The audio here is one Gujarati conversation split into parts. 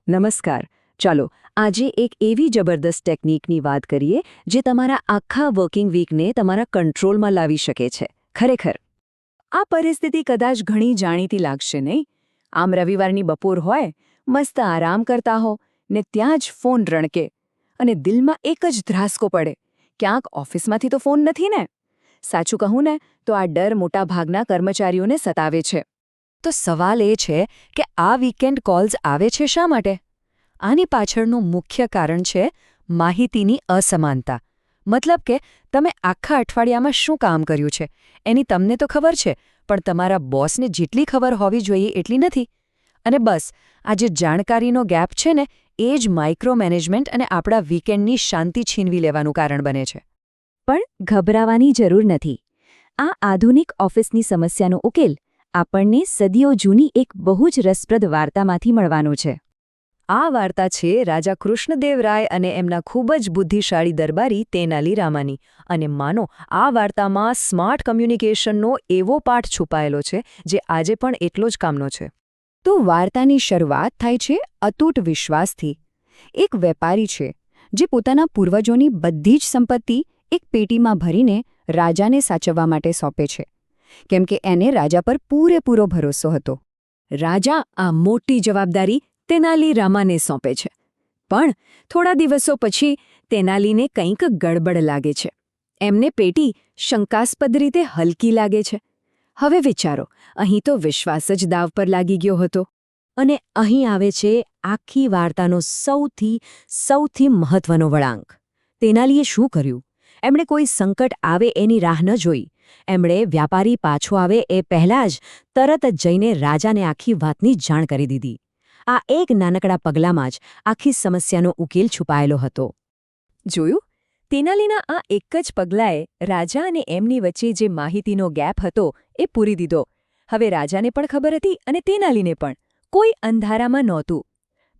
નમસ્કાર. ચાલો આજે એક એવી જબરદસ્ત ટેકનિકની વાત કરીએ જે તમારા આખા વર્કિંગ વીકને તમારા કંટ્રોલમાં લાવી શકે છે. ખરેખર આ પરિસ્થિતિ કદાચ ઘણી જાણીતી લાગશે નહીં? આમ રવિવારની બપોર હોય, મસ્ત આરામ કરતા હો ને ત્યાં જ ફોન રણકે અને દિલમાં એક જ ધ્રાસકો પડે, ક્યાંક ઓફિસમાંથી તો ફોન નથી ને? સાચું કહું ને તો આ ડર મોટાભાગના કર્મચારીઓને સતાવે છે. તો સવાલ એ છે કે આ વીકેન્ડ કોલ્સ આવે છે શા માટે? આની પાછળનું મુખ્ય કારણ છે માહિતીની અસમાનતા. મતલબ કે તમે આખા અઠવાડિયામાં શું કામ કર્યું છે એની તમને તો ખબર છે, પણ તમારા બોસને જેટલી ખબર હોવી જોઈએ એટલી નથી. અને બસ આ જે જાણકારીનો ગેપ છે ને, એ જ માઇક્રો મેનેજમેન્ટ અને આપણા વીકેન્ડની શાંતિ છીનવી લેવાનું કારણ બને છે. પણ ગભરાવાની જરૂર નથી. આ આધુનિક ઓફિસની સમસ્યાનો ઉકેલ આપણને સદીઓ જૂની એક બહુ જ રસપ્રદ વાર્તામાંથી મળવાનો છે. આ વાર્તા છે રાજા કૃષ્ણદેવરાય અને એમના ખૂબ જ બુદ્ધિશાળી દરબારી તેનાલી રામાની. અને માનો આ વાર્તામાં સ્માર્ટ કમ્યુનિકેશનનો એવો પાઠ છુપાયેલો છે જે આજે પણ એટલો જ કામનો છે. તો વાર્તાની શરૂઆત થાય છે અતૂટ વિશ્વાસથી. એક વેપારી છે જે પોતાના પૂર્વજોની બધી જ સંપત્તિ એક પેટીમાં ભરીને રાજાને સાચવવા માટે સોંપે છે, કેમ કે એને રાજા પર પૂરેપૂરો ભરોસો હતો. રાજા આ મોટી જવાબદારી તેનાલી રામાને સોંપે છે. પણ થોડા દિવસો પછી તેનાલીને કંઈક ગડબડ લાગે છે. એમને પેટી શંકાસ્પદ રીતે હલકી લાગે છે. હવે વિચારો, અહીં તો વિશ્વાસ જ દાવ પર લાગી ગયો હતો. અને અહીં આવે છે આખી વાર્તાનો સૌથી મહત્વનો વળાંક. તેનાલીએ શું કર્યું? એમણે કોઈ સંકટ આવે એની રાહ ન જોઈ. એમણે વ્યાપારી પાછો આવે એ પહેલાં જ તરત જ જઈને રાજાને આખી વાતની જાણ કરી દીધી. આ એક નાનકડા પગલામાં જ આખી સમસ્યાનો ઉકેલ છુપાયેલો હતો. જોયું? તેનાલીના આ એક જ પગલાએ રાજા અને એમની વચ્ચે જે માહિતીનો ગેપ હતો એ પૂરી દીધો. હવે રાજાને પણ ખબર હતી અને તેનાલીને પણ. કોઈ અંધારામાં નહોતું.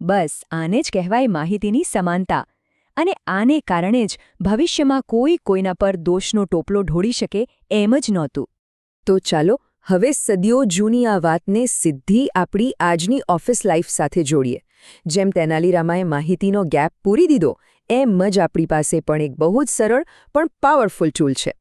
બસ આને જ કહેવાય માહિતીની સમાનતા. અને આને કારણે જ ભવિષ્યમાં કોઈ કોઈના પર દોષનો ટોપલો ઢોળી શકે એમ જ નહોતું. તો ચાલો હવે સદીઓ જૂની આ વાતને સીધી આપણી આજની ઓફિસ લાઈફ સાથે જોડીએ. જેમ તેનાલી રામાએ માહિતીનો ગેપ પૂરી દીધો, એમ જ આપણી પાસે પણ એક બહુ જ સરળ પણ પાવરફુલ ટૂલ છે.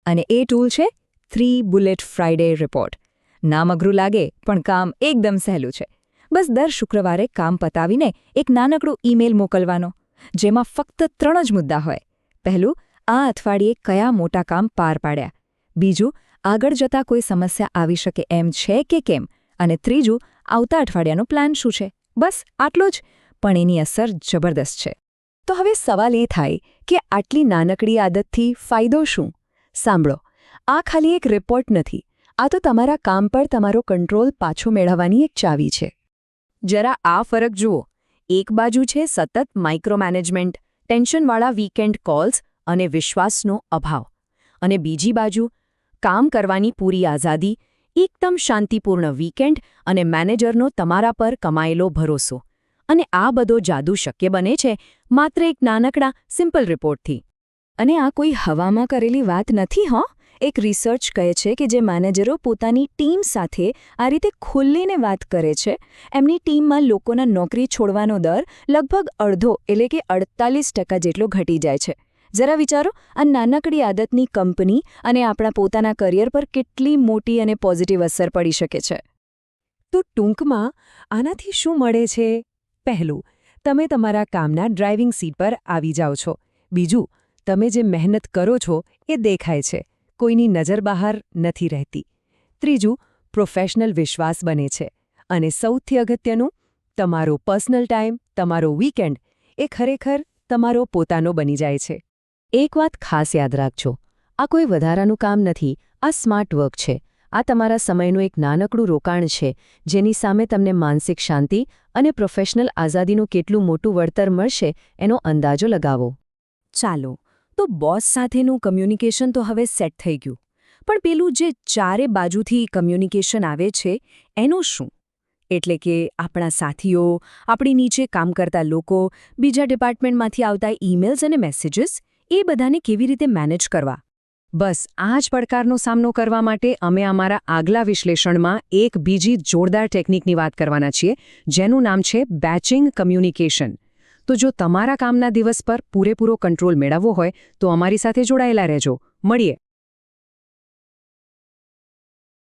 અને એ ટૂલ છે 3 બુલેટ ફ્રાઇડે રિપોર્ટ. નામ અઘરું લાગે પણ કામ એકદમ સહેલું છે. બસ દર શુક્રવારે કામ પતાવીને એક નાનકડું ઈમેલ મોકલવાનો, જેમાં ફક્ત 3 જ મુદ્દા હોય. પહેલું, આ અઠવાડિયે કયા મોટા કામ પાર પાડ્યા. બીજું, આગળ જતા કોઈ સમસ્યા આવી શકે એમ છે કે કેમ. અને ત્રીજું, આવતા અઠવાડિયાનો પ્લાન શું છે. બસ આટલો જ, પણ એની અસર જબરદસ્ત છે. તો હવે સવાલ એ થાય કે આટલી નાનકડી આદતથી ફાયદો શું? સાંભળો, આ ખાલી એક રિપોર્ટ નથી. આ તો તમારા કામ પર તમારો કંટ્રોલ પાછો મેળવવાની એક ચાવી છે. જરા આ ફરક જુઓ. એક બાજુ છે સતત માઇક્રો મેનેજમેન્ટ, ટેન્શનવાળા વીકેન્ડ કોલ્સ અને વિશ્વાસનો અભાવ. અને બીજી બાજુ કામ કરવાની પૂરી આઝાદી, એકદમ શાંતિપૂર્ણ વીકેન્ડ અને મેનેજરનો તમારા પર કમાયેલો ભરોસો. અને આ બધો જાદુ શક્ય બને છે માત્ર એક નાનકડા સિમ્પલ રિપોર્ટથી. અને આ કોઈ હવામાં કરેલી વાત નથી હો. એક રિસર્ચ કહે છે કે જે મેનેજરો પોતાની ટીમ સાથે આ રીતે ખુલ્લીને વાત કરે છે, એમની ટીમમાં લોકોના નોકરી છોડવાનો દર લગભગ અડધો એટલે કે 48% જેટલો ઘટી જાય છે. જરા વિચારો, આ નાનકડી આદતની કંપની અને આપણા પોતાના કરિયર પર કેટલી મોટી અને પોઝિટિવ અસર પડી શકે છે. તો ટૂંકમાં આનાથી શું મળે છે? પહેલું, તમે તમારા કામના ડ્રાઇવિંગ સીટ પર આવી જાઓ છો. બીજું, તમે જે મહેનત કરો છો એ દેખાય છે, કોઈની નજર બહાર નથી રહેતી. ત્રીજું, પ્રોફેશનલ વિશ્વાસ બને છે. અને સૌથી અગત્યનું, તમારો પર્સનલ ટાઈમ, તમારો વીકેન્ડ એ ખરેખર તમારો પોતાનો બની જાય છે. એક વાત ખાસ યાદ રાખજો, આ કોઈ વધારાનું કામ નથી, આ સ્માર્ટ વર્ક છે. આ તમારા સમયનું એક નાનકડું રોકાણ છે, જેની સામે તમને માનસિક શાંતિ અને પ્રોફેશનલ આઝાદીનું કેટલું મોટું વળતર મળશે એનો અંદાજો લગાવો. ચાલો, તો બોસ સાથેનું કમ્યુનિકેશન તો હવે સેટ થઈ ગયું. પણ પેલું જે ચારે બાજુથી કમ્યુનિકેશન આવે છે એનું શું? એટલે કે આપણા સાથીઓ, આપણી નીચે કામ કરતા લોકો, બીજા ડિપાર્ટમેન્ટમાંથી આવતા ઈમેલ્સ અને મેસેજીસ, એ બધાને કેવી રીતે મેનેજ કરવા? બસ આ જ પડકારનો સામનો કરવા માટે અમે અમારા આગલા વિશ્લેષણમાં એક બીજી જોરદાર ટેકનિકની વાત કરવાના છીએ, જેનું નામ છે બેચિંગ કમ્યુનિકેશન. તો જો તમારા કામના દિવસ પર પૂરેપૂરો કંટ્રોલ મેળવવો હોય તો અમારી સાથે જોડાયેલા રહેજો. મળીએ.